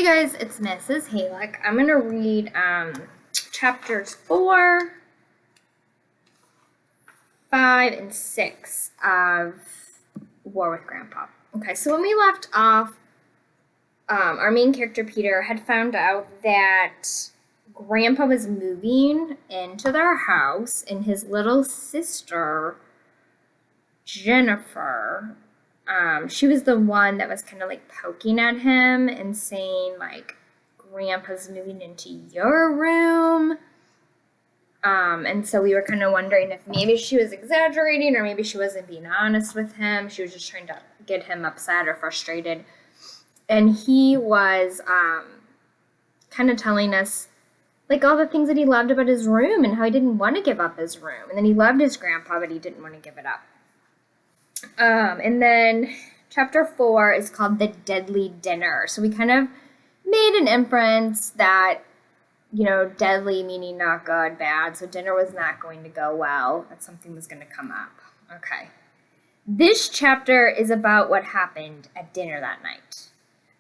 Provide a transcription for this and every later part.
Hey guys, it's Mrs. Halek. I'm going to read chapters 4, 5, and 6 of War with Grandpa. Okay, so when we left off, our main character Peter had found out that Grandpa was moving into their house and his little sister, Jennifer, she was the one that was kind of like poking at him and saying like, Grandpa's moving into your room. And so we were kind of wondering if maybe she was exaggerating or maybe she wasn't being honest with him. She was just trying to get him upset or frustrated. And he was kind of telling us like all the things that he loved about his room and how he didn't want to give up his room. And then he loved his grandpa, but he didn't want to give it up. And then chapter 4 is called The Deadly Dinner. So we kind of made an inference that, deadly meaning not good, bad. So dinner was not going to go well, that something was going to come up. Okay. This chapter is about what happened at dinner that night.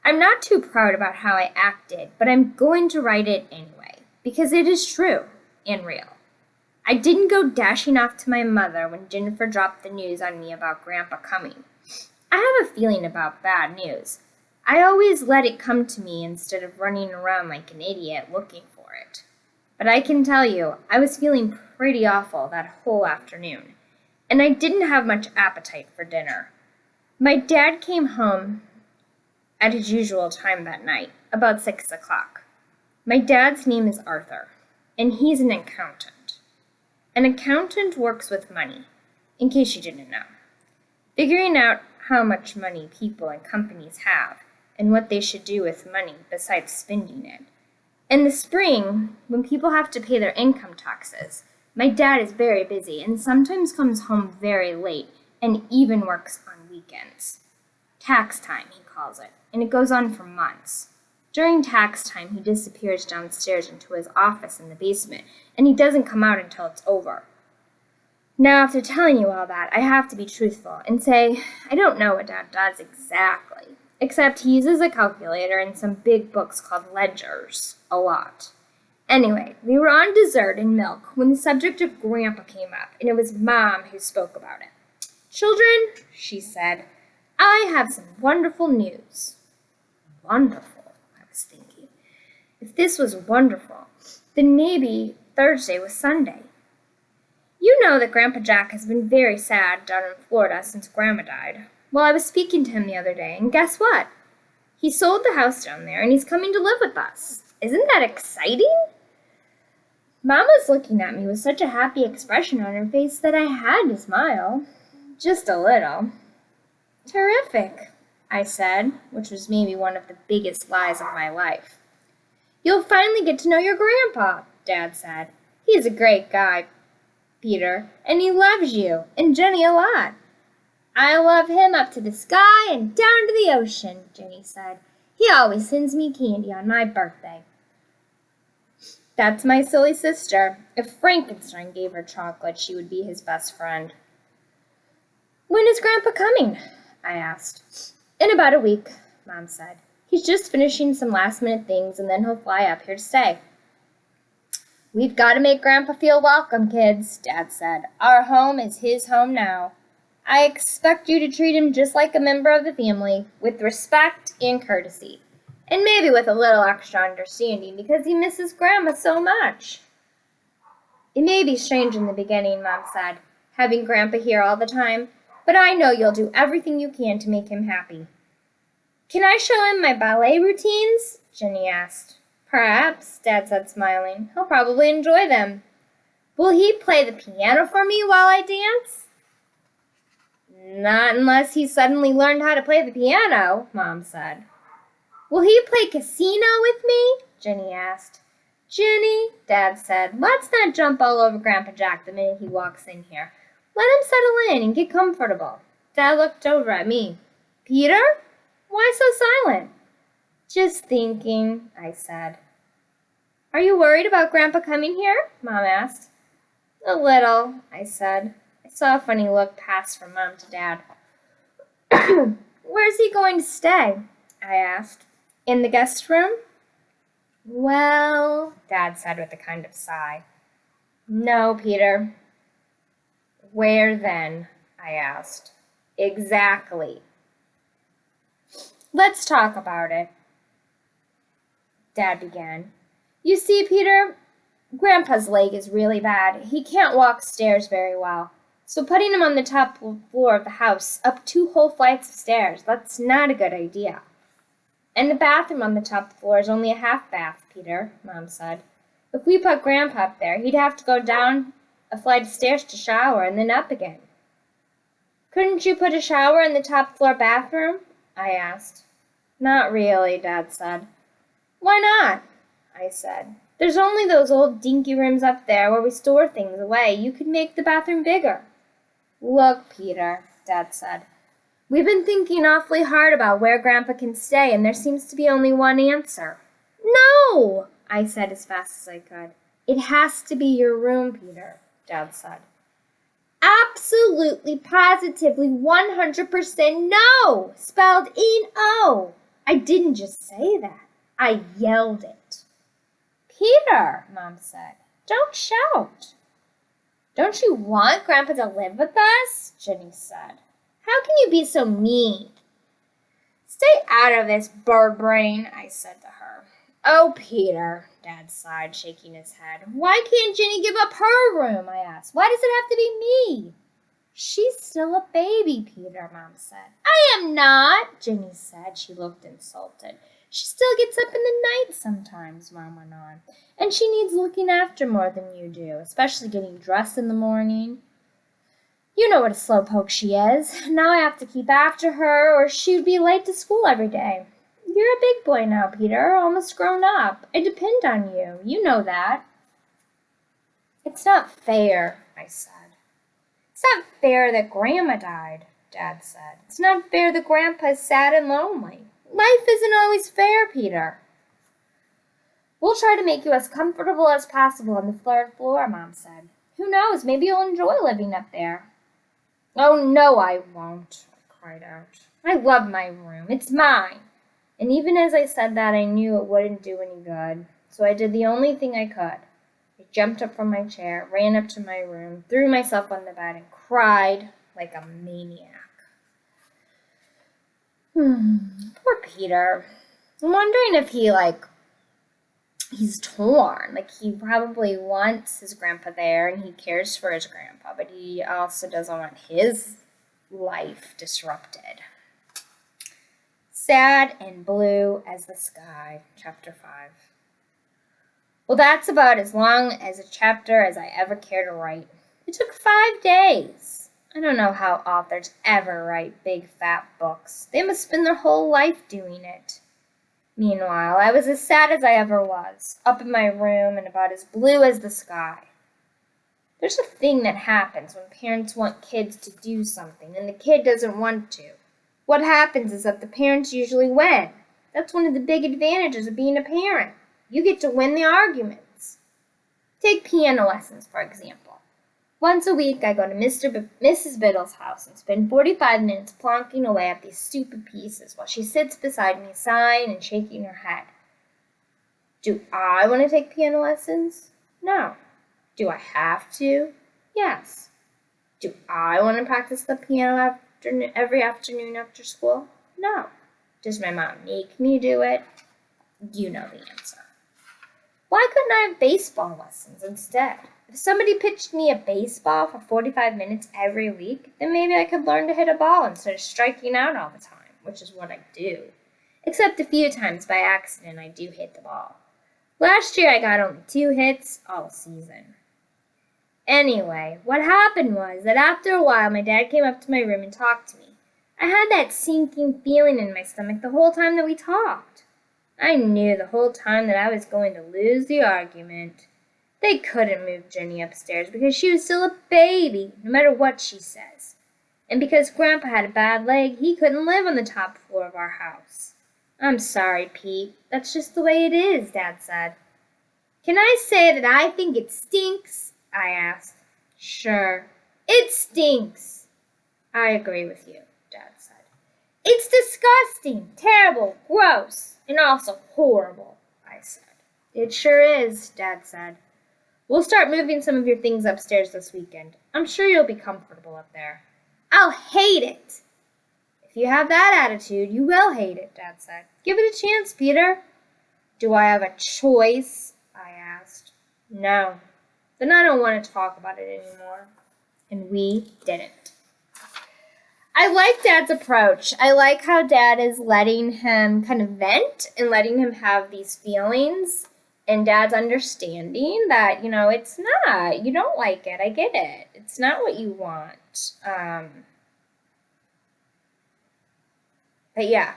I'm not too proud about how I acted, but I'm going to write it anyway, because it is true and real. I didn't go dashing off to my mother when Jennifer dropped the news on me about Grandpa coming. I have a feeling about bad news. I always let it come to me instead of running around like an idiot looking for it. But I can tell you, I was feeling pretty awful that whole afternoon, and I didn't have much appetite for dinner. My dad came home at his usual time that night, about 6 o'clock. My dad's name is Arthur, and he's an accountant. An accountant works with money, in case you didn't know, figuring out how much money people and companies have and what they should do with money besides spending it. In the spring, when people have to pay their income taxes, my dad is very busy and sometimes comes home very late and even works on weekends. Tax time, he calls it, and it goes on for months. During tax time, he disappears downstairs into his office in the basement, and he doesn't come out until it's over. Now, after telling you all that, I have to be truthful and say I don't know what Dad does exactly, except he uses a calculator and some big books called ledgers a lot. Anyway, we were on dessert and milk when the subject of Grandpa came up, and it was Mom who spoke about it. "Children," she said, "I have some wonderful news." Wonderful, I was thinking. If this was wonderful, then maybe Thursday was Sunday. You know that Grandpa Jack has been very sad down in Florida since Grandma died. Well, I was speaking to him the other day, and guess what? He sold the house down there, and he's coming to live with us. Isn't that exciting? Mama's looking at me with such a happy expression on her face that I had to smile. Just a little. Terrific, I said, which was maybe one of the biggest lies of my life. You'll finally get to know your grandpa, Dad said. He's a great guy, Peter, and he loves you and Jenny a lot. I love him up to the sky and down to the ocean, Jenny said. He always sends me candy on my birthday. That's my silly sister. If Frankenstein gave her chocolate, she would be his best friend. When is Grandpa coming? I asked. In about a week, Mom said. He's just finishing some last-minute things, and then he'll fly up here to stay. We've got to make Grandpa feel welcome, kids, Dad said. Our home is his home now. I expect you to treat him just like a member of the family, with respect and courtesy, and maybe with a little extra understanding because he misses Grandma so much. It may be strange in the beginning, Mom said, having Grandpa here all the time, but I know you'll do everything you can to make him happy. Can I show him my ballet routines? Jenny asked. Perhaps, Dad said, smiling. He'll probably enjoy them. Will he play the piano for me while I dance? Not unless he suddenly learned how to play the piano, Mom said. Will he play casino with me? Jenny asked. Jenny, Dad said, let's not jump all over Grandpa Jack the minute he walks in here. Let him settle in and get comfortable. Dad looked over at me. Peter? Why so silent? Just thinking, I said. Are you worried about Grandpa coming here? Mom asked. A little, I said. I saw a funny look pass from Mom to Dad. Where's he going to stay? I asked. In the guest room? Well, Dad said with a kind of sigh. No, Peter. Where then? I asked. Exactly. Let's talk about it, Dad began. You see, Peter, Grandpa's leg is really bad. He can't walk stairs very well. So putting him on the top floor of the house, up 2 whole flights of stairs, that's not a good idea. And the bathroom on the top floor is only a half bath, Peter, Mom said. If we put Grandpa up there, he'd have to go down a flight of stairs to shower and then up again. Couldn't you put a shower in the top floor bathroom? I asked. Not really, Dad said. Why not? I said. There's only those old dinky rooms up there where we store things away. You could make the bathroom bigger. Look, Peter, Dad said. We've been thinking awfully hard about where Grandpa can stay, and there seems to be only one answer. No, I said as fast as I could. It has to be your room, Peter, Dad said. Absolutely, positively, 100% no, spelled N-O. I didn't just say that. I yelled it. Peter, Mom said, don't shout. Don't you want Grandpa to live with us? Jenny said. How can you be so mean? Stay out of this, bird brain, I said to her. Oh, Peter, Dad sighed, shaking his head. Why can't Jenny give up her room? I asked. Why does it have to be me? She's still a baby, Peter, Mom said. I am not, Jenny said. She looked insulted. She still gets up in the night sometimes, Mom went on. And she needs looking after more than you do, especially getting dressed in the morning. You know what a slowpoke she is. Now I have to keep after her, or she'd be late to school every day. You're a big boy now, Peter, almost grown up. I depend on you. You know that. It's not fair, I said. It's not fair that Grandma died, Dad said. It's not fair that Grandpa is sad and lonely. Life isn't always fair, Peter. We'll try to make you as comfortable as possible on the 3rd floor, Mom said. Who knows, maybe you'll enjoy living up there. Oh, no, I won't, I cried out. I love my room. It's mine. And even as I said that, I knew it wouldn't do any good. So I did the only thing I could. I jumped up from my chair, ran up to my room, threw myself on the bed, and cried like a maniac. Poor Peter. I'm wondering if he's torn. He probably wants his grandpa there and he cares for his grandpa, but he also doesn't want his life disrupted. Sad and blue as the sky, chapter 5. Well, that's about as long as a chapter as I ever care to write. It took 5 days. I don't know how authors ever write big, fat books. They must spend their whole life doing it. Meanwhile, I was as sad as I ever was, up in my room and about as blue as the sky. There's a thing that happens when parents want kids to do something and the kid doesn't want to. What happens is that the parents usually win. That's one of the big advantages of being a parent. You get to win the arguments. Take piano lessons, for example. Once a week, I go to Mrs. Biddle's house and spend 45 minutes plonking away at these stupid pieces while she sits beside me, sighing and shaking her head. Do I want to take piano lessons? No. Do I have to? Yes. Do I want to practice the piano every afternoon after school? No. Does my mom make me do it? You know the answer. Why couldn't I have baseball lessons instead? If somebody pitched me a baseball for 45 minutes every week, then maybe I could learn to hit a ball instead of striking out all the time, which is what I do. Except a few times by accident I do hit the ball. Last year I got only 2 hits all season. Anyway, what happened was that after a while my dad came up to my room and talked to me. I had that sinking feeling in my stomach the whole time that we talked. I knew the whole time that I was going to lose the argument. They couldn't move Jenny upstairs because she was still a baby, no matter what she says. And because Grandpa had a bad leg, he couldn't live on the top floor of our house. I'm sorry, Pete. That's just the way it is, Dad said. Can I say that I think it stinks? I asked. Sure. It stinks. I agree with you, Dad said. It's disgusting, terrible, gross. and also horrible, I said. It sure is, Dad said. We'll start moving some of your things upstairs this weekend. I'm sure you'll be comfortable up there. I'll hate it. If you have that attitude, you will hate it, Dad said. Give it a chance, Peter. Do I have a choice? I asked. No. Then I don't want to talk about it anymore. And we didn't. I like Dad's approach. I like how Dad is letting him kind of vent and letting him have these feelings. And Dad's understanding that, it's not. You don't like it. I get it. It's not what you want. But yeah,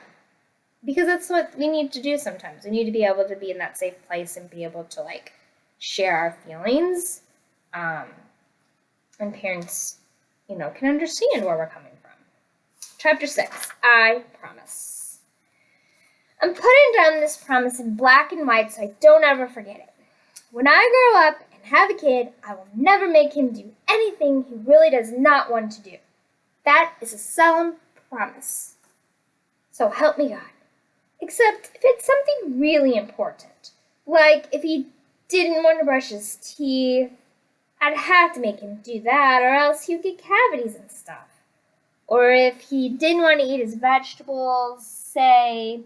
because that's what we need to do sometimes. We need to be able to be in that safe place and be able to, share our feelings. And parents, can understand where we're coming from. Chapter 6, I promise. I'm putting down this promise in black and white so I don't ever forget it. When I grow up and have a kid, I will never make him do anything he really does not want to do. That is a solemn promise. So help me God. Except if it's something really important. Like if he didn't want to brush his teeth, I'd have to make him do that or else he would get cavities and stuff. Or if he didn't want to eat his vegetables, say,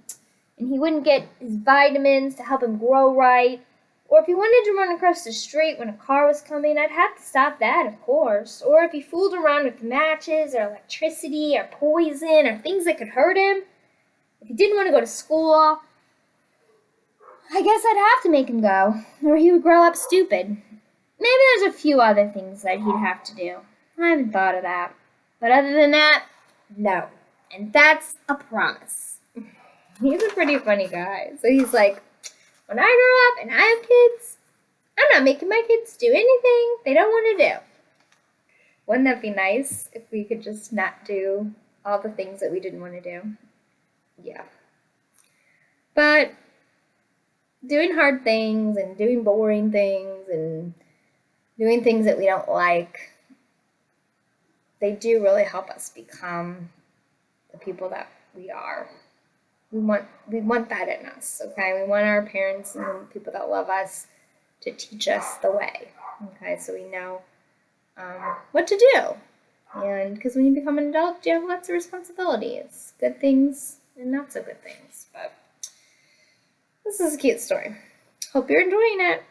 and he wouldn't get his vitamins to help him grow right. Or if he wanted to run across the street when a car was coming, I'd have to stop that, of course. Or if he fooled around with matches or electricity or poison or things that could hurt him. If he didn't want to go to school, I guess I'd have to make him go, or he would grow up stupid. Maybe there's a few other things that he'd have to do. I haven't thought of that. But other than that, no. And that's a promise. He's a pretty funny guy. So he's like, when I grow up and I have kids, I'm not making my kids do anything they don't want to do. Wouldn't that be nice if we could just not do all the things that we didn't want to do? Yeah. But doing hard things and doing boring things and doing things that we don't like, they do really help us become the people that we are. We want that in us, okay? We want our parents and the people that love us to teach us the way, okay? So we know what to do. And because when you become an adult, you have lots of responsibilities, good things and not so good things. But this is a cute story. Hope you're enjoying it.